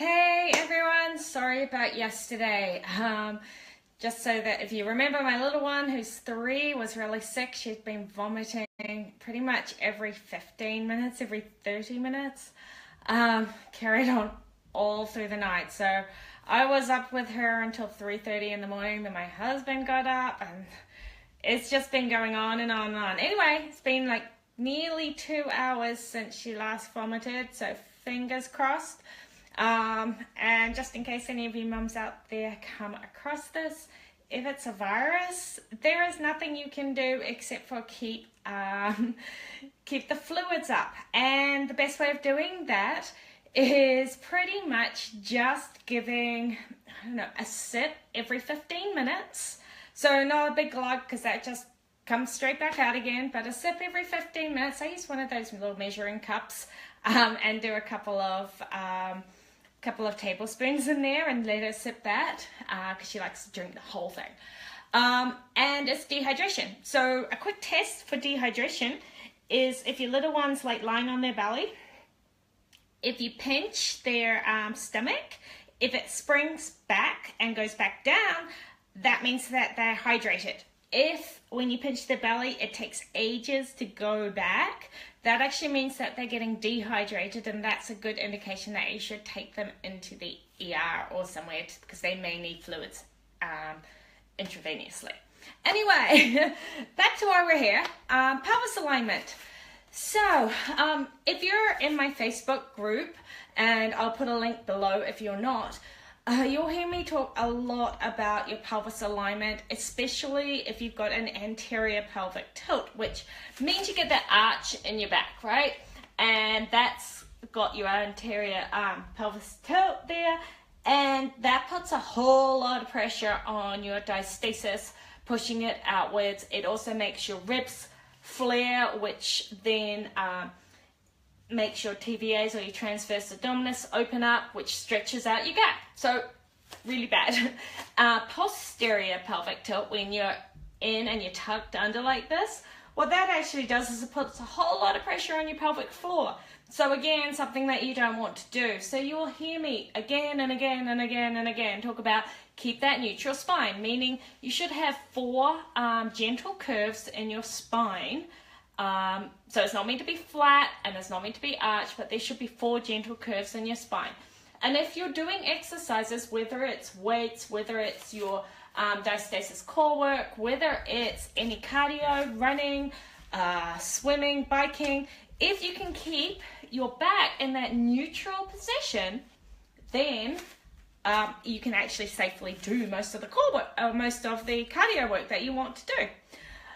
Hey everyone, sorry about yesterday. Just so that if you remember, my little one who's 3 was really sick. She's been vomiting pretty much every 15 minutes, every 30 minutes. Carried on all through the night. So I was up with her until 3:30 in the morning. Then my husband got up, and it's just been going on and on and on. Anyway, it's been like nearly 2 hours since she last vomited, so fingers crossed. And just in case any of you mums out there come across this, if it's a virus, there is nothing you can do except for keep the fluids up. And the best way of doing that is pretty much just giving, a sip every 15 minutes. So not a big glug, because that just comes straight back out again, but a sip every 15 minutes. I use one of those little measuring cups and do a couple of tablespoons in there and let her sip that because she likes to drink the whole thing. And it's dehydration. So a quick test for dehydration is if your little one's like lying on their belly, if you pinch their stomach, if it springs back and goes back down, that means that they're hydrated. If when you pinch their belly, it takes ages to go back, that actually means that they're getting dehydrated, and that's a good indication that you should take them into the ER or somewhere because they may need fluids intravenously. Anyway, back to why we're here. Pelvis alignment. So, if you're in my Facebook group, and I'll put a link below if you're not, you'll hear me talk a lot about your pelvis alignment, especially if you've got an anterior pelvic tilt, which means you get that arch in your back, right? And that's got your anterior pelvis tilt there, and that puts a whole lot of pressure on your diastasis, pushing it outwards. It also makes your ribs flare, which then makes your TVAs or your transverse abdominis open up, which stretches out your gap. So really bad. Posterior pelvic tilt, when you're in and you're tucked under like this, what that actually does is it puts a whole lot of pressure on your pelvic floor. So again, something that you don't want to do. So you will hear me again and again and again and again talk about keep that neutral spine, meaning you should have 4 gentle curves in your spine. So it's not meant to be flat and it's not meant to be arched, but there should be 4 gentle curves in your spine. And if you're doing exercises, whether it's weights, whether it's your diastasis core work, whether it's any cardio, running, swimming, biking, if you can keep your back in that neutral position, then you can actually safely do most of the core work, most of the cardio work that you want to do.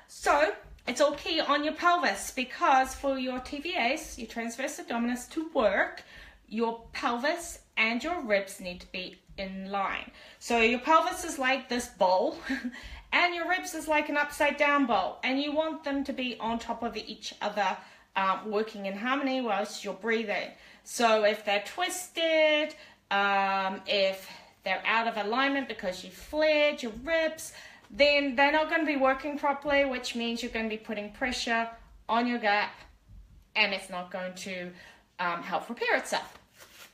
So it's all key on your pelvis, because for your TVAs, your transverse abdominis, to work, your pelvis and your ribs need to be in line. So your pelvis is like this bowl and your ribs is like an upside down bowl, and you want them to be on top of each other, working in harmony whilst you're breathing. So if they're twisted, if they're out of alignment because you flared your ribs, then they're not going to be working properly, which means you're going to be putting pressure on your gap, and it's not going to help repair itself.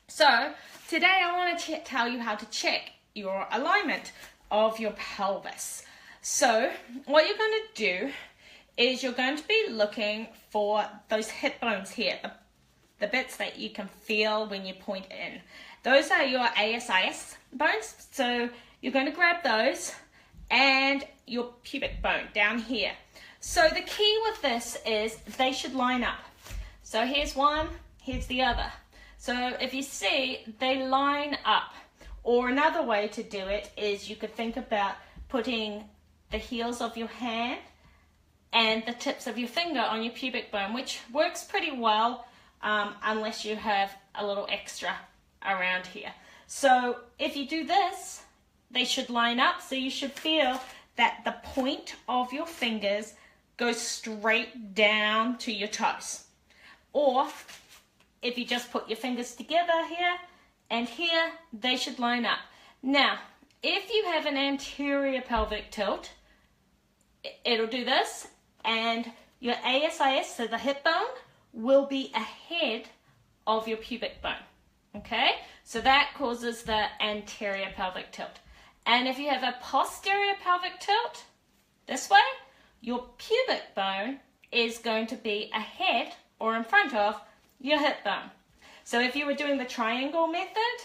So today I want to tell you how to check your alignment of your pelvis. So what you're going to do is you're going to be looking for those hip bones here, the bits that you can feel when you point in. Those are your ASIS bones. So you're going to grab those, and your pubic bone down here. So the key with this is they should line up. So here's one, here's the other. So if you see, they line up. Or another way to do it is you could think about putting the heels of your hand and the tips of your finger on your pubic bone, which works pretty well unless you have a little extra around here. So if you do this, they should line up, so you should feel that the point of your fingers goes straight down to your toes. Or if you just put your fingers together here and here, they should line up. Now, if you have an anterior pelvic tilt, it'll do this, and your ASIS, so the hip bone, will be ahead of your pubic bone. Okay, So that causes the anterior pelvic tilt. And if you have a posterior pelvic tilt, this way, your pubic bone is going to be ahead or in front of your hip bone. So if you were doing the triangle method,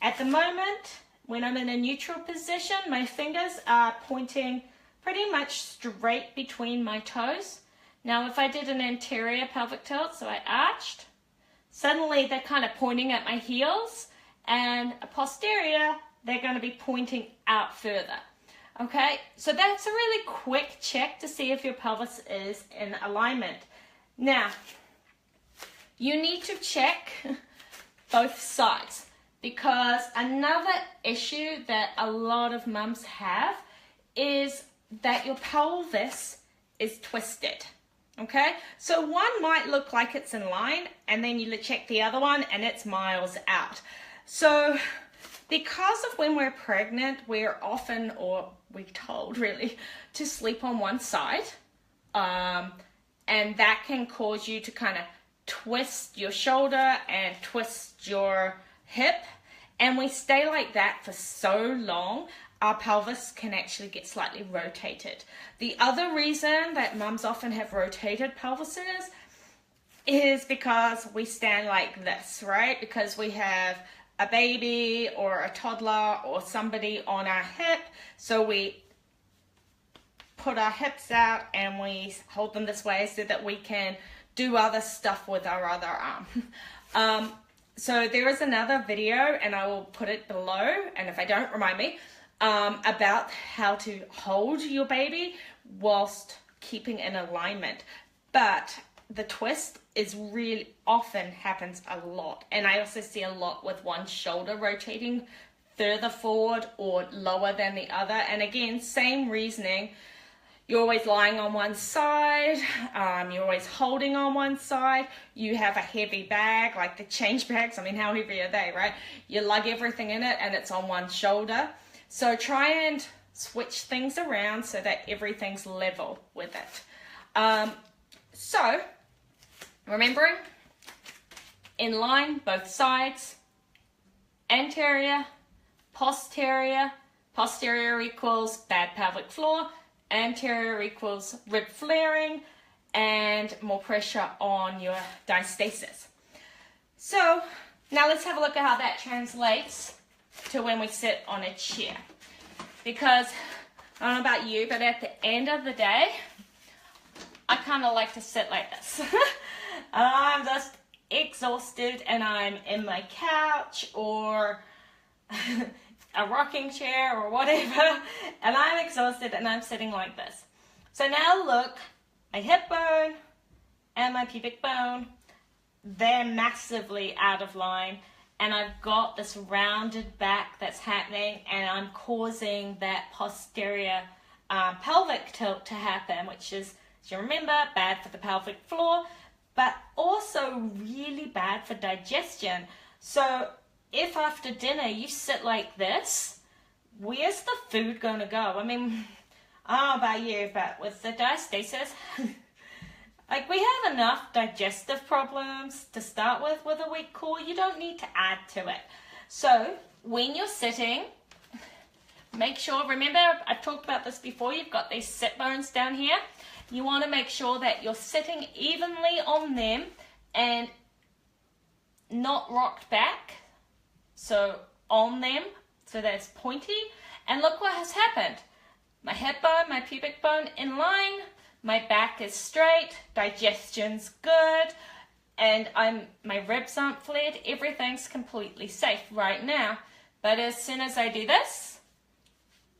at the moment, when I'm in a neutral position, my fingers are pointing pretty much straight between my toes. Now, if I did an anterior pelvic tilt, so I arched, suddenly they're kind of pointing at my heels, and a posterior, they're going to be pointing out further. Okay, so that's a really quick check to see if your pelvis is in alignment. Now, you need to check both sides, because another issue that a lot of mums have is that your pelvis is twisted. Okay, so one might look like it's in line, and then you check the other one and it's miles out. So because of when we're pregnant, we're often, or we're told really, to sleep on one side, and that can cause you to kind of twist your shoulder and twist your hip, and we stay like that for so long, our pelvis can actually get slightly rotated. The other reason that mums often have rotated pelvises is because we stand like this, right? Because we have a baby or a toddler or somebody on our hip, so we put our hips out and we hold them this way so that we can do other stuff with our other arm. So there is another video, and I will put it below, and if I don't, remind me, about how to hold your baby whilst keeping in alignment. But the twist is really often happens a lot, and I also see a lot with one shoulder rotating further forward or lower than the other. And again, same reasoning. You're always lying on one side, you're always holding on one side, you have a heavy bag, like the change bags, I mean, how heavy are they, right? You lug everything in it and it's on one shoulder. So try and switch things around so that everything's level with it. So, remembering, in line, both sides, anterior, posterior equals bad pelvic floor, anterior equals rib flaring, and more pressure on your diastasis. So now let's have a look at how that translates to when we sit on a chair. Because I don't know about you, but at the end of the day, I kind of like to sit like this. I'm just exhausted and I'm in my couch or a rocking chair or whatever, and I'm exhausted and I'm sitting like this. So now look, my hip bone and my pubic bone, they're massively out of line, and I've got this rounded back that's happening, and I'm causing that posterior pelvic tilt to happen, which is, as you remember, bad for the pelvic floor, but also really bad for digestion. So if after dinner you sit like this, where's the food going to go? I mean, I don't know about you, but with the diastasis, like, we have enough digestive problems to start with a weak core. You don't need to add to it. So when you're sitting, make sure, remember, I've talked about this before, you've got these sit bones down here. You want to make sure that you're sitting evenly on them and not rocked back. So on them, so that it's pointy. And look what has happened. My hip bone, my pubic bone in line, my back is straight, digestion's good, and my ribs aren't flared, everything's completely safe right now. But as soon as I do this,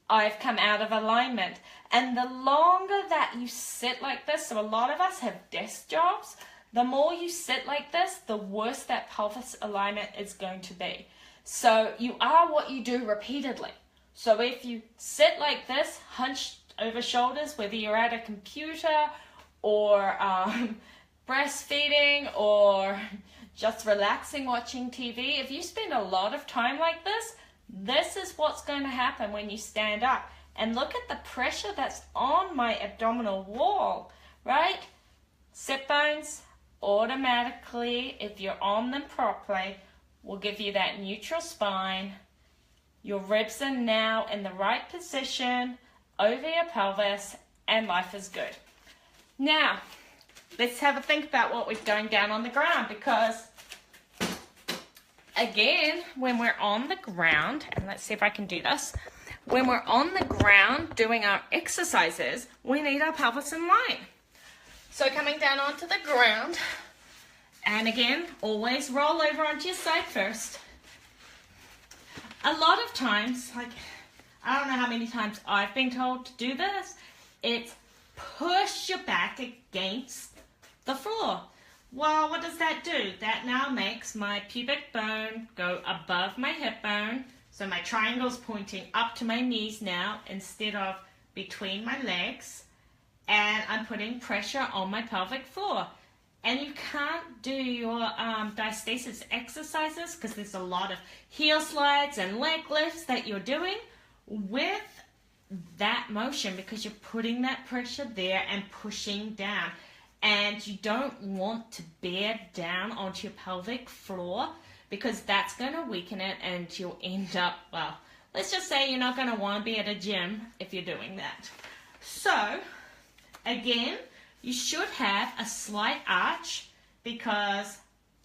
I've come out of alignment. And the longer that you sit like this, so a lot of us have desk jobs, the more you sit like this, the worse that pelvis alignment is going to be. So you are what you do repeatedly. So if you sit like this, hunched over shoulders, whether you're at a computer or breastfeeding or just relaxing watching TV, if you spend a lot of time like this, this is what's going to happen when you stand up. And look at the pressure that's on my abdominal wall, right? Sit bones automatically, if you're on them properly, will give you that neutral spine. Your ribs are now in the right position over your pelvis, and life is good. Now, let's have a think about what we're going down on the ground, because again, when we're on the ground, and let's see if I can do this, when we're on the ground doing our exercises, we need our pelvis in line. So coming down onto the ground, and again, always roll over onto your side first. A lot of times, like, I don't know how many times I've been told to do this, it's push your back against the floor. Well, what does that do? That now makes my pubic bone go above my hip bone, so my triangle's pointing up to my knees now instead of between my legs, and I'm putting pressure on my pelvic floor. And you can't do your diastasis exercises, because there's a lot of heel slides and leg lifts that you're doing with that motion, because you're putting that pressure there and pushing down. And you don't want to bear down onto your pelvic floor, because that's going to weaken it, and you'll end up, well, let's just say you're not going to want to be at a gym if you're doing that. So, again, you should have a slight arch, because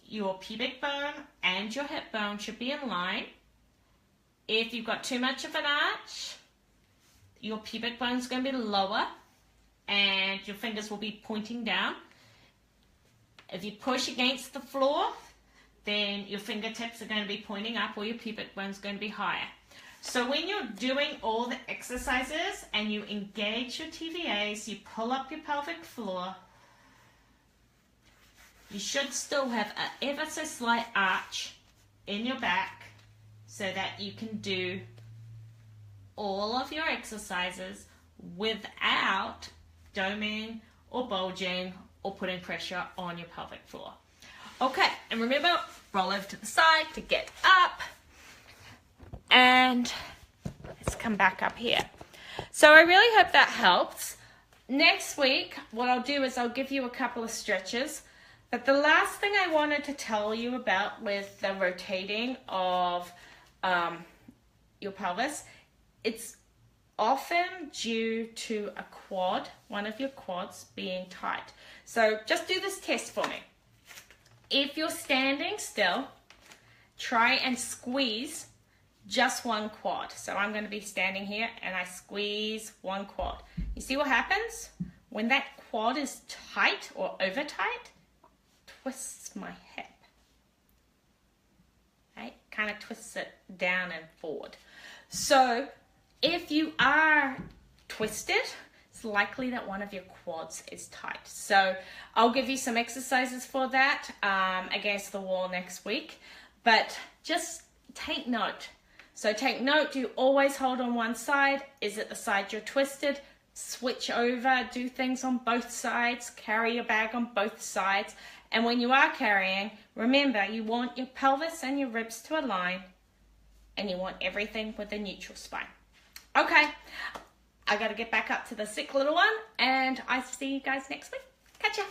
your pubic bone and your hip bone should be in line. If you've got too much of an arch, your pubic bone is going to be lower and your fingers will be pointing down. If you push against the floor, then your fingertips are going to be pointing up, or your pubic bone is going to be higher. So when you're doing all the exercises and you engage your TVAs, you pull up your pelvic floor, you should still have an ever so slight arch in your back so that you can do all of your exercises without doming or bulging or putting pressure on your pelvic floor. Okay, and remember, roll over to the side to get up. And let's come back up here. So I really hope that helps. Next week, what I'll do is I'll give you a couple of stretches. But the last thing I wanted to tell you about with the rotating of your pelvis, it's often due to a quad, one of your quads being tight. So just do this test for me. If you're standing still, try and squeeze just one quad. So I'm going to be standing here and I squeeze one quad. You see what happens? When that quad is tight or over tight, twists my hip. Right? Kind of twists it down and forward. So if you are twisted, it's likely that one of your quads is tight. So I'll give you some exercises for that against the wall next week. But just take note. So take note, do you always hold on one side? Is it the side you're twisted? Switch over, do things on both sides, carry your bag on both sides. And when you are carrying, remember, you want your pelvis and your ribs to align, and you want everything with a neutral spine. Okay, I got to get back up to the sick little one, and I see you guys next week. Catch ya.